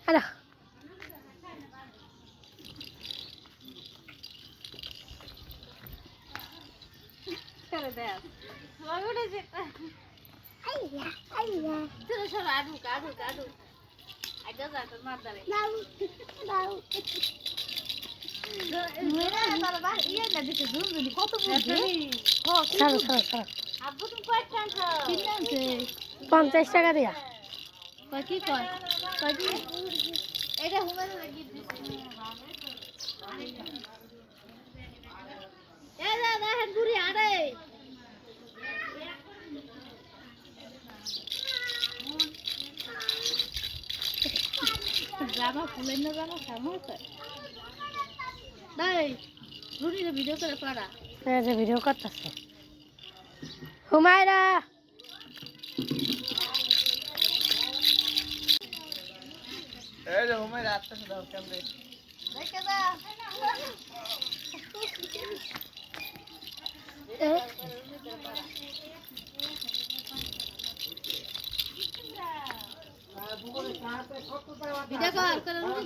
আরে করে দে সবাই উঠে যেতে আইয়া আইয়া চলো চলো আডু কাডু কাডু আইডা যা তোর মার দাঁড়ে দাও দাও মেরা তার বা ইয়ে না দিতে জুনজুনি কত বুঝে ছাড়ো ছাড়ো ছাড়ো আব্বু তুমি কয় টাকা কিনে আনছে 50 টাকা দিয়া কয় কি কয় কি এটা হুমায়ুন গিফট দিছে এ দাদা হেন বুড়ি আড়ে জামা ফুলেন না জামা সামনে নাই রুনির ভিডিও করে পারা এই যে ভিডিও করতেছে হুমায়রা এই যে হুমায়রা আসতেছে দাও ক্যামেরা দেখে দা ভিডিও কল করে রুনি